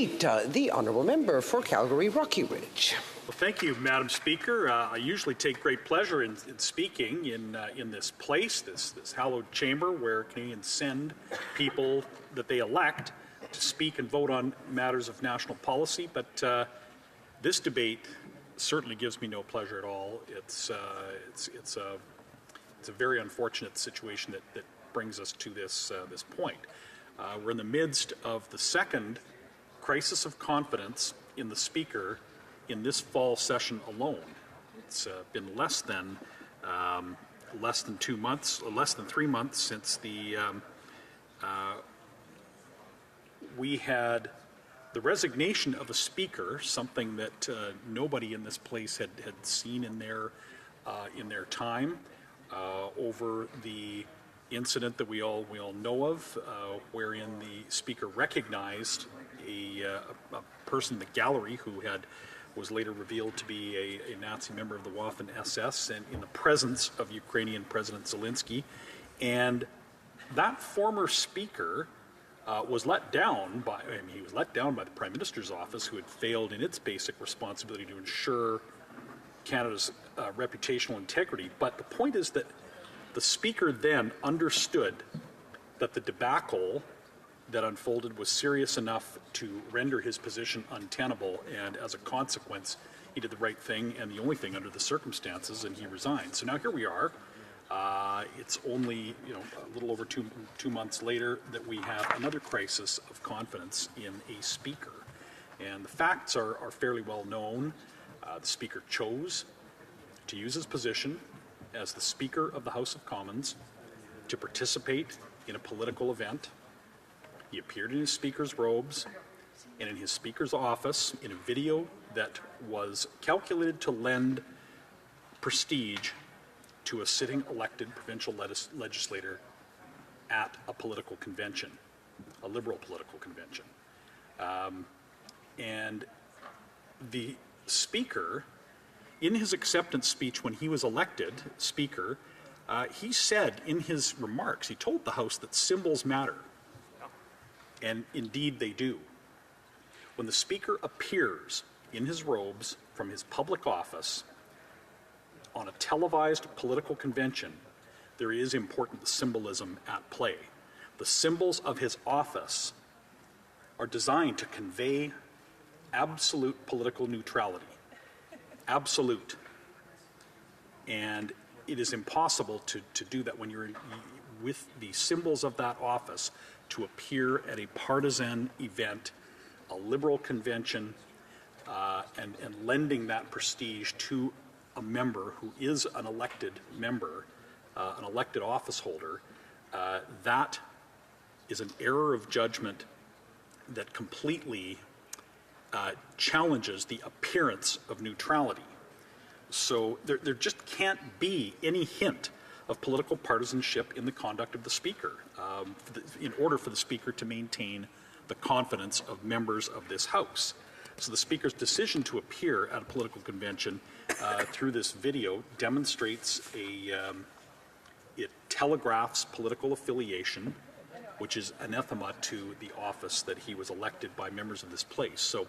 debate. The Honourable Member for Calgary Rocky Ridge. Well, thank you, Madam Speaker. I usually take great pleasure in speaking in this place, this hallowed chamber where Canadians send people that they elect to speak and vote on matters of national policy. But this debate certainly gives me no pleasure at all. It's a very unfortunate situation that brings us to this point. We're in the midst of the second crisis of confidence in the Speaker in this fall session alone. It's been less than 2 months, or less than 3 months since we had the resignation of a Speaker, something that nobody in this place had seen in their time, over the incident that we all know of, wherein the Speaker recognized a person in the gallery who was later revealed to be a Nazi member of the Waffen SS, and in the presence of Ukrainian President Zelensky. And that former Speaker was let down by the Prime Minister's office, who had failed in its basic responsibility to ensure Canada's reputational integrity. But the point is that the Speaker then understood that the debacle that unfolded was serious enough to render his position untenable, and as a consequence, he did the right thing and the only thing under the circumstances, and he resigned. So now here we are. It's only a little over two months later that we have another crisis of confidence in a Speaker, and the facts are fairly well known. The Speaker chose to use his position as the Speaker of the House of Commons to participate in a political event. He appeared in his Speaker's robes and in his Speaker's office in a video that was calculated to lend prestige to a sitting elected provincial legislator at a political convention, a Liberal political convention. And the Speaker, in his acceptance speech when he was elected Speaker, he said in his remarks, he told the House that symbols matter. And indeed they do. When the Speaker appears in his robes from his public office on a televised political convention, there is important symbolism at play. The symbols of his office are designed to convey absolute political neutrality. Absolute. And it is impossible to do that when you're with the symbols of that office, to appear at a partisan event, a Liberal convention, and lending that prestige to a member who is an elected member, an elected office holder. That is an error of judgment that completely challenges the appearance of neutrality. So there just can't be any hint of political partisanship in the conduct of the Speaker, in order for the Speaker to maintain the confidence of members of this House. So the Speaker's decision to appear at a political convention through this video demonstrates it telegraphs political affiliation, which is anathema to the office that he was elected by members of this place. So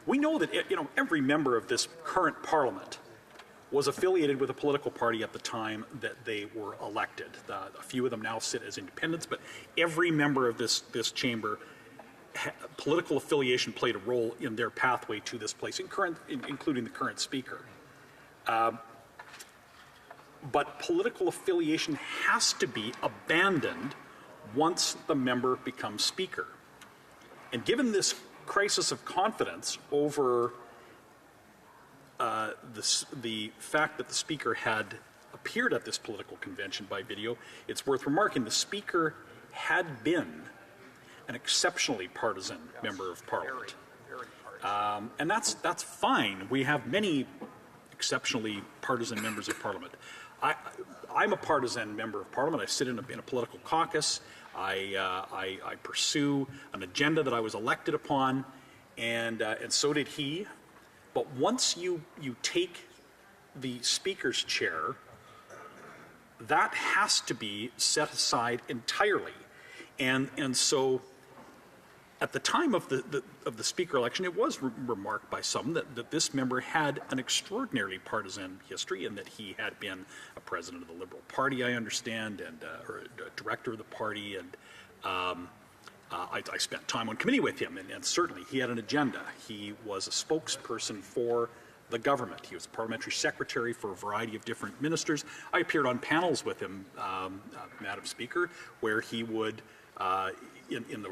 we know that every member of this current Parliament was affiliated with a political party at the time that they were elected. A few of them now sit as independents, but every member of this chamber, political affiliation played a role in their pathway to this place, including the current Speaker. But political affiliation has to be abandoned once the member becomes Speaker. And given this crisis of confidence over the fact that the Speaker had appeared at this political convention by video, it's worth remarking the Speaker had been an exceptionally partisan member of Parliament. And that's fine. We have many exceptionally partisan members of Parliament. I'm a partisan member of Parliament. I sit in a political caucus. I pursue an agenda that I was elected upon, and so did he. But once you take the Speaker's chair, that has to be set aside entirely. And so At the time of the Speaker election, it was remarked by some that this member had an extraordinarily partisan history, and that he had been a president of the Liberal Party, I understand, and or a director of the party, and I spent time on committee with him, and certainly he had an agenda. He was a spokesperson for the government. He was parliamentary secretary for a variety of different ministers. I appeared on panels with him, Madam Speaker, where he would in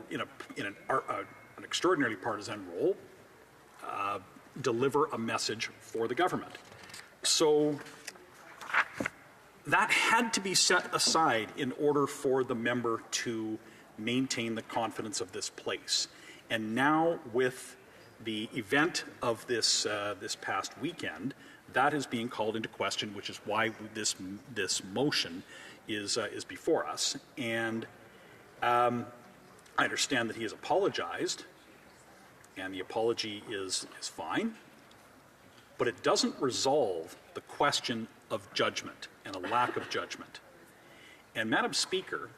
an extraordinarily partisan role, deliver a message for the government. So that had to be set aside in order for the member to maintain the confidence of this place. And now, with the event of this this past weekend, that is being called into question, which is why this motion is before us. And I understand that he has apologized, and the apology is fine, but it doesn't resolve the question of judgment and a lack of judgment. And Madam Speaker,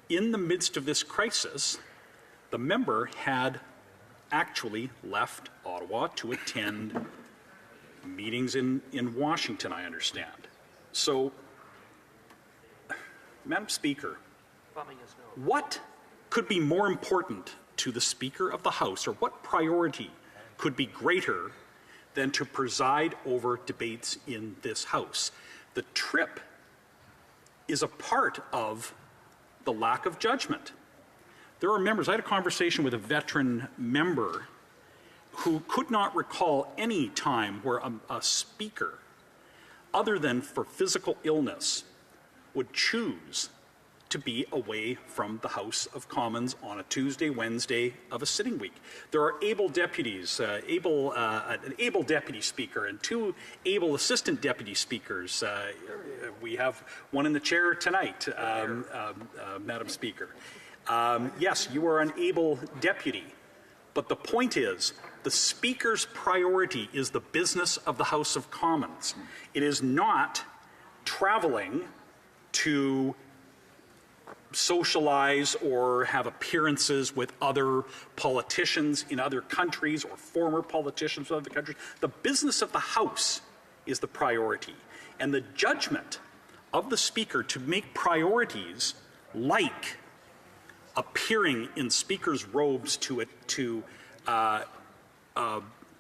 in the midst of this crisis, the member had actually left Ottawa to attend meetings in Washington, I understand. So, Madam Speaker, what could be more important to the Speaker of the House, or what priority could be greater than to preside over debates in this House? The trip is a part of the lack of judgment. There are members, I had a conversation with a veteran member who could not recall any time where a speaker, other than for physical illness, would choose to be away from the House of Commons on a Tuesday, Wednesday of a sitting week. There are able deputies, an able deputy speaker and two able assistant deputy speakers. We have one in the chair tonight, Madam Speaker. Yes, you are an able deputy, but the point is, the Speaker's priority is the business of the House of Commons. It is not traveling to socialize or have appearances with other politicians in other countries or former politicians in other countries. The business of the House is the priority. And the judgment of the Speaker to make priorities like appearing in Speaker's robes to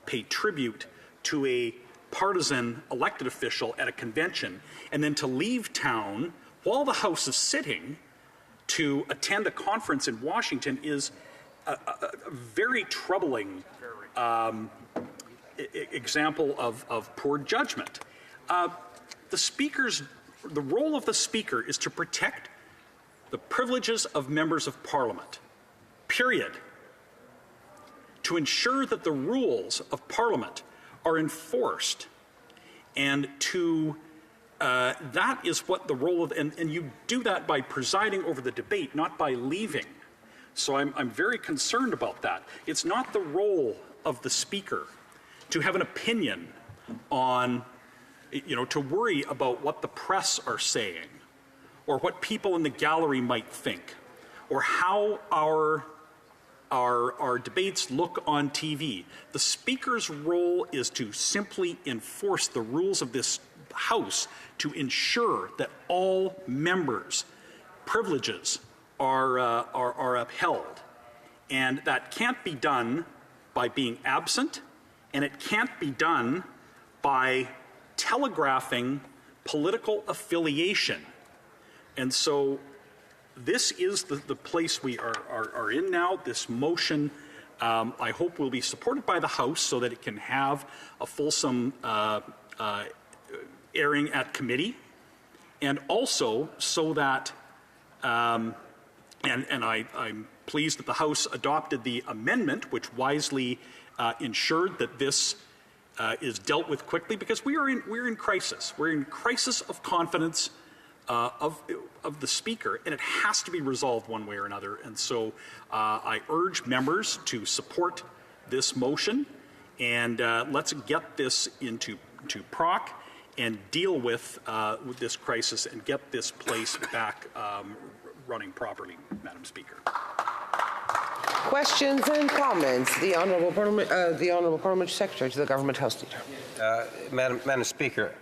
pay tribute to a partisan elected official at a convention, and then to leave town while the House is sitting to attend a conference in Washington is a very troubling example of poor judgment. The role of the Speaker is to protect the privileges of members of Parliament, period. To ensure that the rules of Parliament are enforced, and to that is what the role of, and you do that by presiding over the debate, not by leaving. So I'm very concerned about that. It's not the role of the Speaker to have an opinion on, to worry about what the press are saying, or what people in the gallery might think, or how our debates look on TV. The Speaker's role is to simply enforce the rules of this House to ensure that all members' privileges are upheld. And that can't be done by being absent, and it can't be done by telegraphing political affiliation. And so this is the place we are in now. This motion, I hope, will be supported by the House so that it can have a fulsome airing at committee, and also so that, and I'm pleased that the House adopted the amendment, which wisely ensured that this is dealt with quickly, because we're in crisis. We're in crisis of confidence of the Speaker, and it has to be resolved one way or another. And so I urge members to support this motion, and let's get this into proc and deal with this crisis and get this place back running properly, Madam Speaker. Questions and comments? The Honourable Parliamentary Secretary to the Government House Leader. Madam Speaker,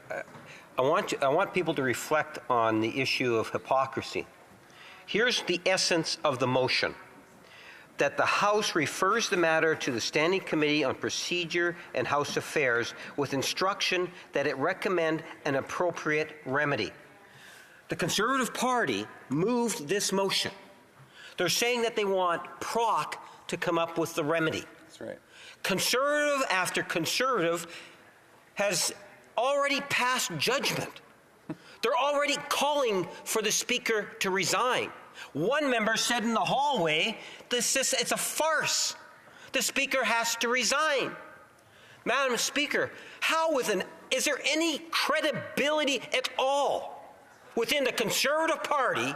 I want people to reflect on the issue of hypocrisy. Here's the essence of the motion: that the House refers the matter to the Standing Committee on Procedure and House Affairs with instruction that it recommend an appropriate remedy. The Conservative Party moved this motion. They're saying that they want PROC to come up with the remedy. That's right. Conservative after Conservative has already passed judgment. They're already calling for the Speaker to resign. One member said in the hallway, it's a farce. The Speaker has to resign. Madam Speaker, is there any credibility at all within the Conservative Party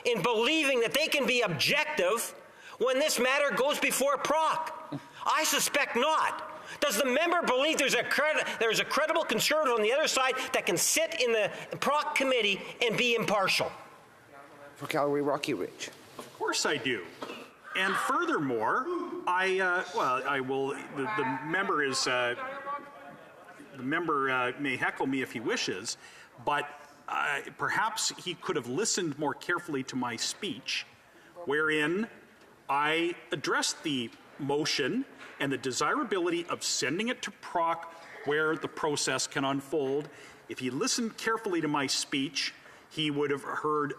in believing that they can be objective when this matter goes before PROC? I suspect not. Does the member believe there's a credible Conservative on the other side that can sit in the PROC committee and be impartial? For Calgary Rocky Ridge. Of course I do. And furthermore, I will. The member is. The member may heckle me if he wishes, but perhaps he could have listened more carefully to my speech, wherein I addressed the motion and the desirability of sending it to PROC where the process can unfold. If he listened carefully to my speech, he would have heard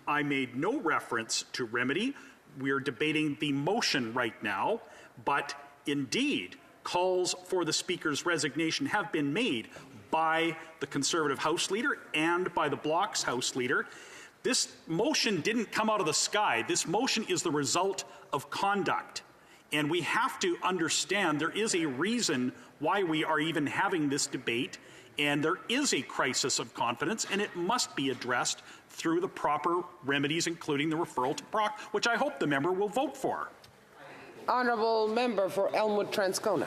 I made no reference to remedy. We are debating the motion right now, but indeed, calls for the Speaker's resignation have been made by the Conservative House Leader and by the Bloc's House Leader. This motion didn't come out of the sky. This motion is the result of conduct. And we have to understand there is a reason why we are even having this debate, and there is a crisis of confidence, and it must be addressed through the proper remedies, including the referral to PROC, which I hope the member will vote for. Honourable Member for Elmwood Transcona.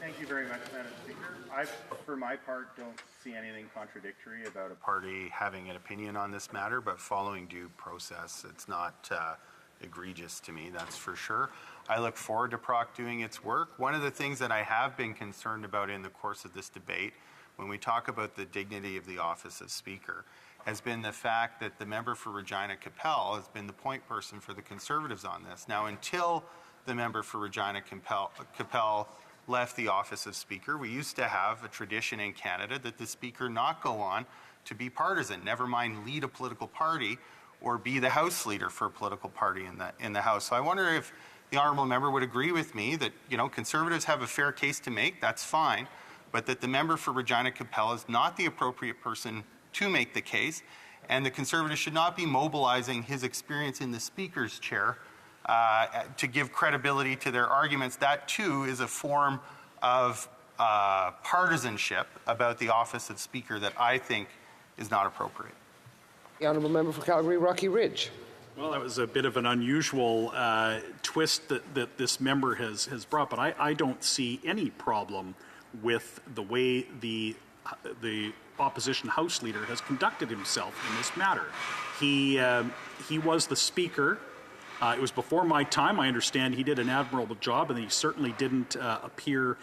Thank you very much, Madam Speaker. I, for my part, don't see anything contradictory about a party having an opinion on this matter, but following due process, it's not egregious to me, that's for sure. I look forward to PROC doing its work. One of the things that I have been concerned about in the course of this debate, when we talk about the dignity of the office of Speaker, has been the fact that the member for Regina Capel has been the point person for the Conservatives on this. Now, until the member for Regina Capel left the office of Speaker, we used to have a tradition in Canada that the Speaker not go on to be partisan, never mind lead a political party or be the House Leader for a political party in the House. So I wonder if the honourable member would agree with me that, you know, Conservatives have a fair case to make, that's fine, but that the member for Regina Capel is not the appropriate person to make the case, and the Conservatives should not be mobilizing his experience in the Speaker's chair to give credibility to their arguments. That too is a form of partisanship about the office of Speaker that I think is not appropriate. The Honourable Member for Calgary Rocky Ridge. Well, that was a bit of an unusual twist that this member has brought, but I don't see any problem with the way the opposition House Leader has conducted himself in this matter. He was the Speaker. It was before my time. I understand he did an admirable job, and he certainly didn't appear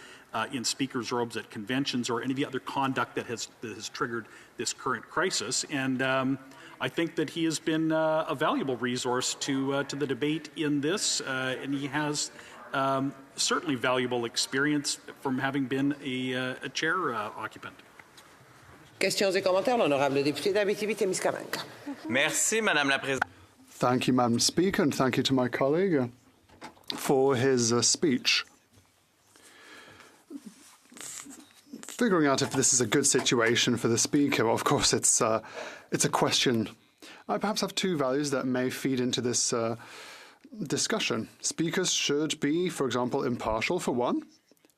in Speaker's robes at conventions or any of the other conduct that has triggered this current crisis. And I think that he has been a valuable resource to the debate in this, and he has certainly valuable experience from having been a chair occupant. Questions et commentaires, l'honorable député d'Abitibi-Témiscamingue. Merci, Madame la Présidente. Thank you, Madam Speaker, and thank you to my colleague for his speech. Figuring out if this is a good situation for the Speaker, well, of course, it's a question. I perhaps have two values that may feed into this discussion. Speakers should be, for example, impartial for one,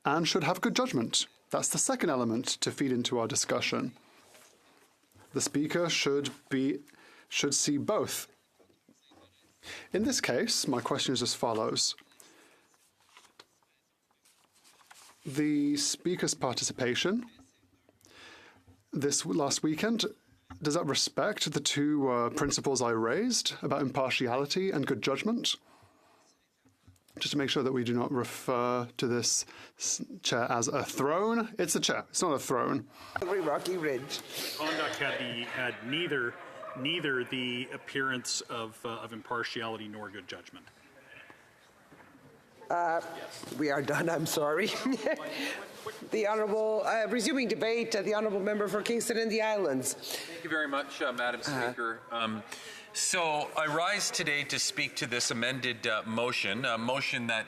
and should have good judgment. That's the second element to feed into our discussion. The Speaker should see both. In this case, my question is as follows. The Speaker's participation this last weekend, does that respect the two principles I raised about impartiality and good judgment? just to make sure that we do not refer to this chair as a throne. It's a chair. It's not a throne. Rocky Ridge. Conduct had neither the appearance of impartiality nor good judgment. We are done, I'm sorry. The Honourable, resuming debate, the Honourable Member for Kingston and the Islands. Thank you very much, Madam Speaker. So I rise today to speak to this amended motion, a motion that